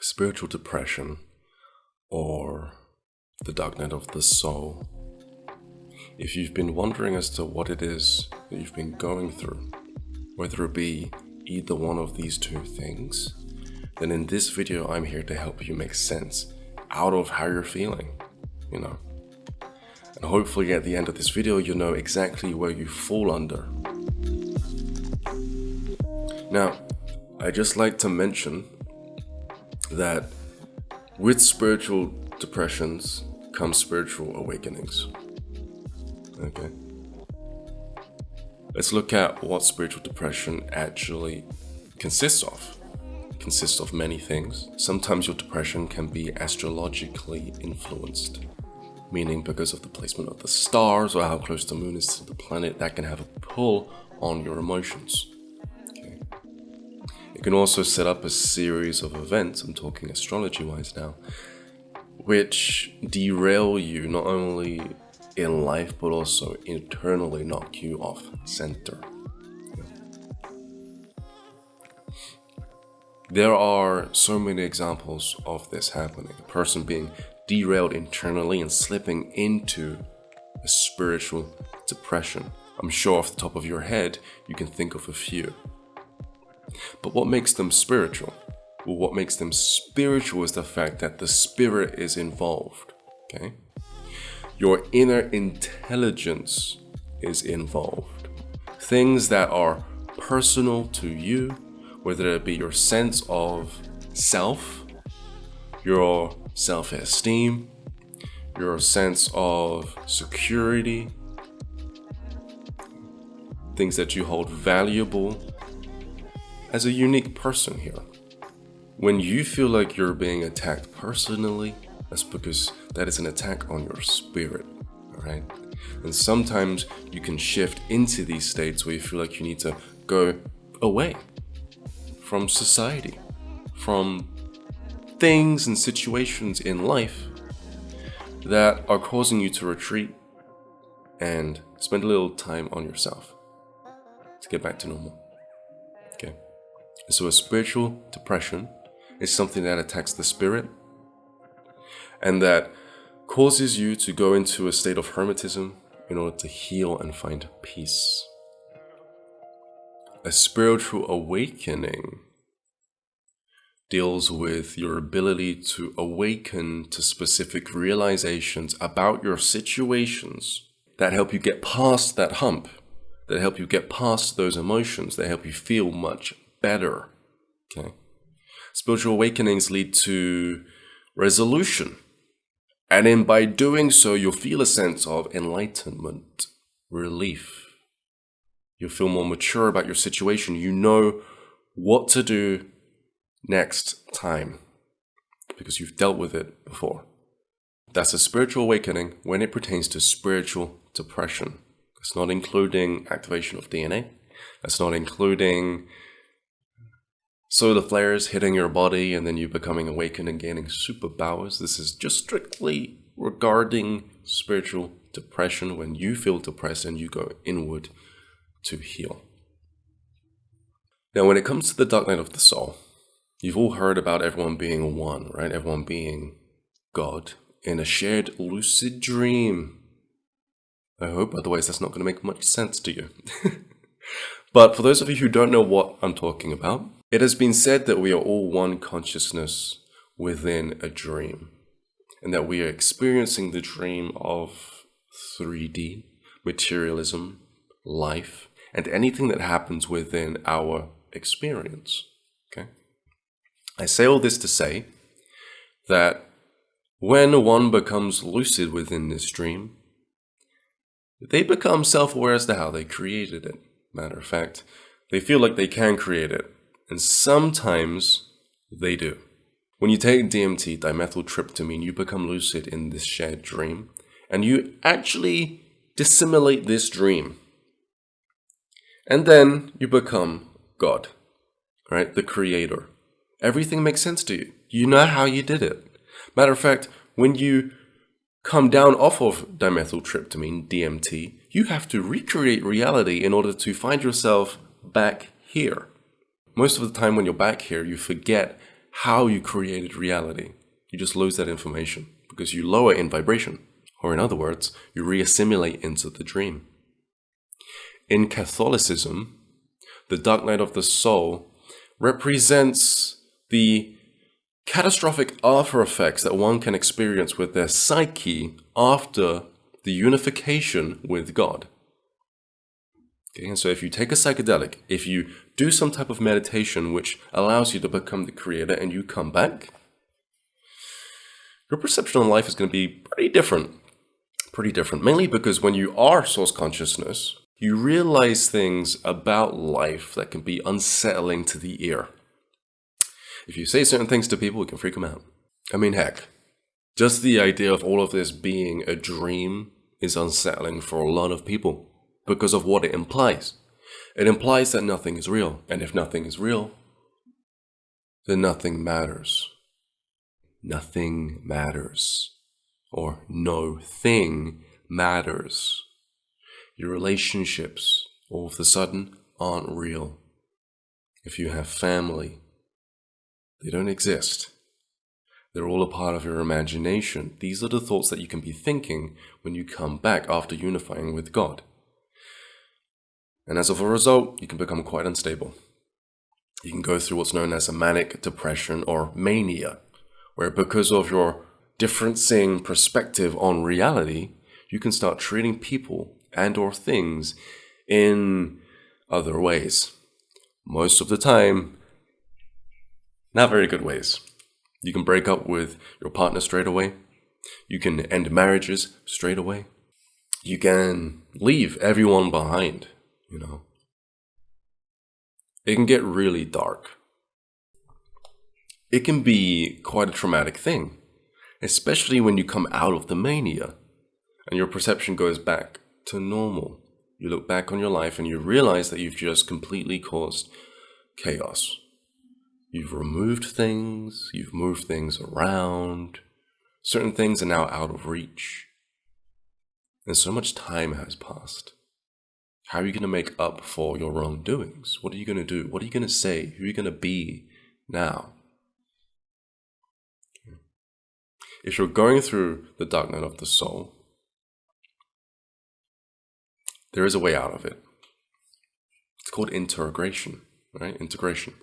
spiritual depression, or the dark night of the soul. If you've been wondering as to what it is that you've been going through, whether it be either one of these two things, then in this video I'm here to help you make sense out of how you're feeling, And hopefully at the end of this video you'll know exactly where you fall under. Now, I just like to mention that with spiritual depressions come spiritual awakenings. Okay. Let's look at what spiritual depression actually consists of. It consists of many things. Sometimes your depression can be astrologically influenced, meaning because of the placement of the stars or how close the moon is to the planet, that can have a pull on your emotions. Okay. It can also set up a series of events, I'm talking astrology-wise now, which derail you not only in life but also internally knock you off center. There are so many examples of this happening. A person being derailed internally and slipping into a spiritual depression. I'm sure off the top of your head you can think of a few. But what makes them spiritual? Well, what makes them spiritual is the fact that the spirit is involved. Okay? Your inner intelligence is involved. Things that are personal to you, whether it be your sense of self, your self-esteem, your sense of security, things that you hold valuable as a unique person here. When you feel like you're being attacked personally, that's because that is an attack on your spirit, alright? And sometimes you can shift into these states where you feel like you need to go away from society, from things and situations in life that are causing you to retreat and spend a little time on yourself to get back to normal. Okay? And so a spiritual depression is something that attacks the spirit and that causes you to go into a state of hermetism in order to heal and find peace. A spiritual awakening deals with your ability to awaken to specific realizations about your situations that help you get past that hump, that help you get past those emotions, that help you feel much better. Okay? Spiritual awakenings lead to resolution. And then by doing so, you'll feel a sense of enlightenment, relief. You'll feel more mature about your situation. You know what to do next time because you've dealt with it before. That's a spiritual awakening when it pertains to spiritual depression. That's not including activation of DNA. That's not including solar flares hitting your body and then you becoming awakened and gaining superpowers. This is just strictly regarding spiritual depression when you feel depressed and you go inward to heal. Now, when it comes to the dark night of the soul, you've all heard about everyone being one, right? Everyone being God in a shared lucid dream. I hope, otherwise that's not going to make much sense to you. But for those of you who don't know what I'm talking about, it has been said that we are all one consciousness within a dream, and that we are experiencing the dream of 3D, materialism, life, and anything that happens within our experience. Okay? I say all this to say that when one becomes lucid within this dream, they become self-aware as to how they created it. Matter of fact, they feel like they can create it. And sometimes they do. When you take DMT, dimethyltryptamine, you become lucid in this shared dream. And you actually dissimulate this dream. And then you become God, right? The creator. Everything makes sense to you. You know how you did it. Matter of fact, when you come down off of dimethyltryptamine, DMT, you have to recreate reality in order to find yourself back here. Most of the time when you're back here, you forget how you created reality. You just lose that information because you lower in vibration. Or in other words, you re-assimilate into the dream. In Catholicism, the dark night of the soul represents the catastrophic after effects that one can experience with their psyche after the unification with God. Okay, and so if you take a psychedelic, if you do some type of meditation which allows you to become the creator and you come back, your perception on life is going to be pretty different. Pretty different, mainly because when you are source consciousness, you realize things about life that can be unsettling to the ear. If you say certain things to people, it can freak them out. I mean, heck, just the idea of all of this being a dream is unsettling for a lot of people because of what it implies. It implies that nothing is real, and if nothing is real, then nothing matters. Nothing matters, or no thing matters. Your relationships all of a sudden aren't real. If you have family, they don't exist. They're all a part of your imagination. These are the thoughts that you can be thinking when you come back after unifying with God. And as of a result, you can become quite unstable. You can go through what's known as a manic depression or mania, where because of your differencing perspective on reality, you can start treating people and or things in other ways. Most of the time, not very good ways. You can break up with your partner straight away. You can end marriages straight away. You can leave everyone behind, you know. It can get really dark. It can be quite a traumatic thing, especially when you come out of the mania and your perception goes back to normal. You look back on your life and you realize that you've just completely caused chaos. You've removed things, you've moved things around, certain things are now out of reach. And so much time has passed. How are you going to make up for your wrongdoings? What are you going to do? What are you going to say? Who are you going to be now? If you're going through the dark night of the soul, there is a way out of it. It's called interrogation, right? Integration.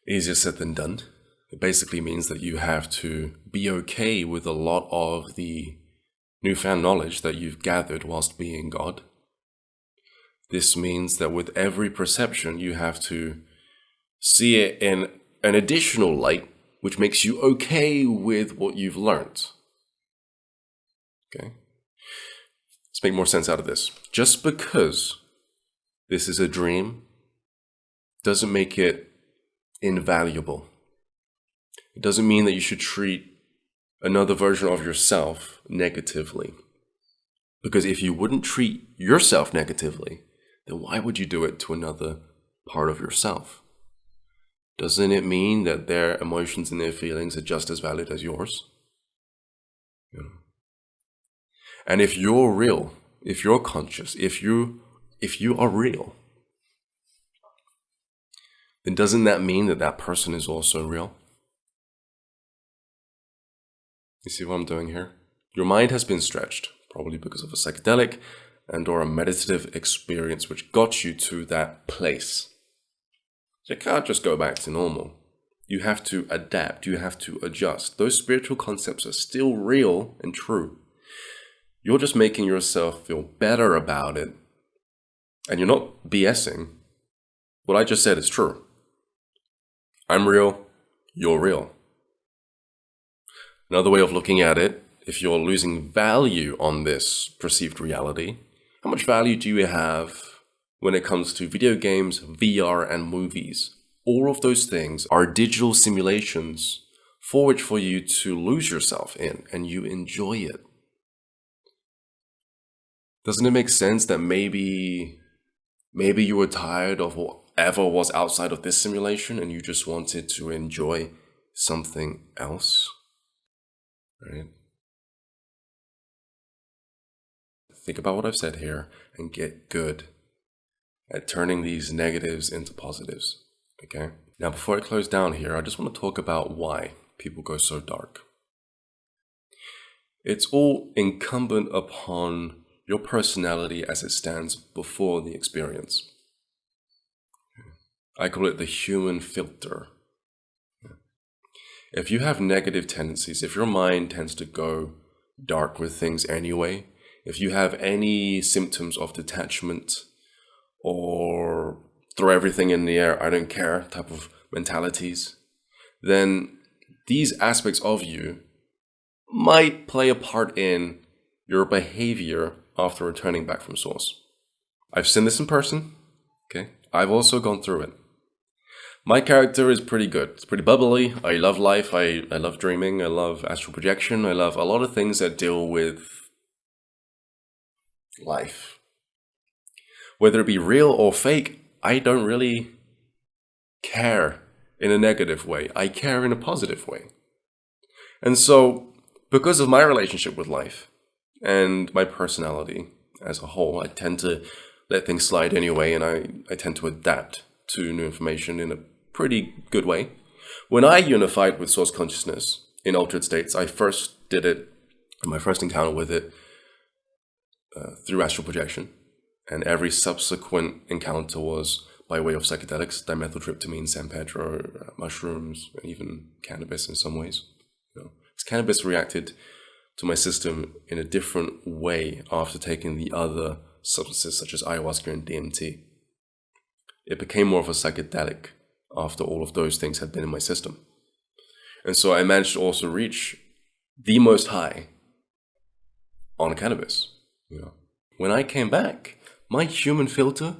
Easier said than done. It basically means that you have to be okay with a lot of the newfound knowledge that you've gathered whilst being God. This means that with every perception, you have to see it in an additional light, which makes you okay with what you've learned. Okay? Let's make more sense out of this. Just because this is a dream doesn't make it invaluable. It doesn't mean that you should treat another version of yourself negatively. Because if you wouldn't treat yourself negatively, then why would you do it to another part of yourself? Doesn't it mean that their emotions and their feelings are just as valid as yours? You know? And if you're real, if you're conscious, if you are real, then doesn't that mean that that person is also real? You see what I'm doing here? Your mind has been stretched, probably because of a psychedelic and or a meditative experience which got you to that place. You can't just go back to normal. You have to adapt, you have to adjust. Those spiritual concepts are still real and true. You're just making yourself feel better about it. And you're not BSing. What I just said is true. I'm real, you're real. Another way of looking at it, if you're losing value on this perceived reality, how much value do you have when it comes to video games, VR, and movies? All of those things are digital simulations for you to lose yourself in, and you enjoy it. Doesn't it make sense that maybe you were tired of whatever was outside of this simulation and you just wanted to enjoy something else? Right? Think about what I've said here and get good at turning these negatives into positives. Okay? Now, before I close down here, I just want to talk about why people go so dark. It's all incumbent upon your personality as it stands before the experience. I call it the human filter. If you have negative tendencies, if your mind tends to go dark with things anyway, if you have any symptoms of detachment or throw everything in the air, I don't care type of mentalities, then these aspects of you might play a part in your behavior after returning back from source. I've seen this in person, okay? I've also gone through it. My character is pretty good. It's pretty bubbly. I love life. I love dreaming. I love astral projection. I love a lot of things that deal with life. Whether it be real or fake, I don't really care in a negative way. I care in a positive way. And so, because of my relationship with life and my personality as a whole, I tend to let things slide anyway, and I tend to adapt to new information in a pretty good way. When I unified with source consciousness in altered states, I first did it, my first encounter with it, through astral projection. And every subsequent encounter was by way of psychedelics, dimethyltryptamine, San Pedro, mushrooms, and even cannabis in some ways. Because cannabis reacted to my system in a different way after taking the other substances such as ayahuasca and DMT. It became more of a psychedelic after all of those things had been in my system. And so I managed to also reach the most high on cannabis. When I came back, my human filter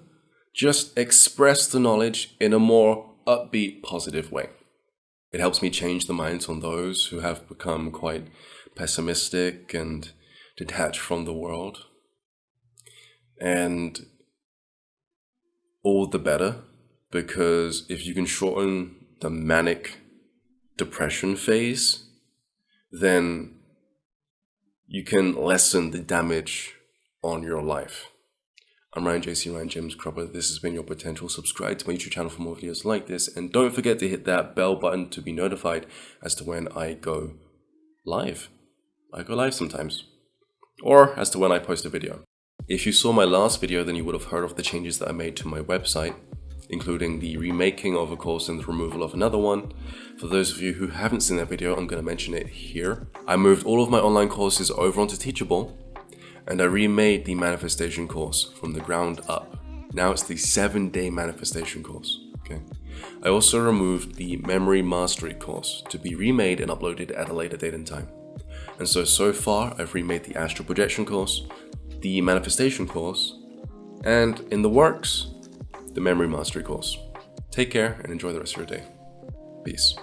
just expressed the knowledge in a more upbeat, positive way. It helps me change the minds on those who have become quite pessimistic and detached from the world. And all the better, because if you can shorten the manic depression phase, then you can lessen the damage on your life. I'm Ryan JC, Ryan James Crupper. This has been Your Potential. Subscribe to my YouTube channel for more videos like this, and don't forget to hit that bell button to be notified as to when I go live. I go live sometimes, or as to when I post a video. If you saw my last video, then you would have heard of the changes that I made to my website, including the remaking of a course and the removal of another one. For those of you who haven't seen that video, I'm going to mention it here. I moved all of my online courses over onto Teachable, and I remade the manifestation course from the ground up. Now it's the 7-day manifestation course. Okay. I also removed the memory mastery course to be remade and uploaded at a later date and time. And so far I've remade the astral projection course, the manifestation course, and in the works, the memory mastery course. Take care and enjoy the rest of your day. Peace.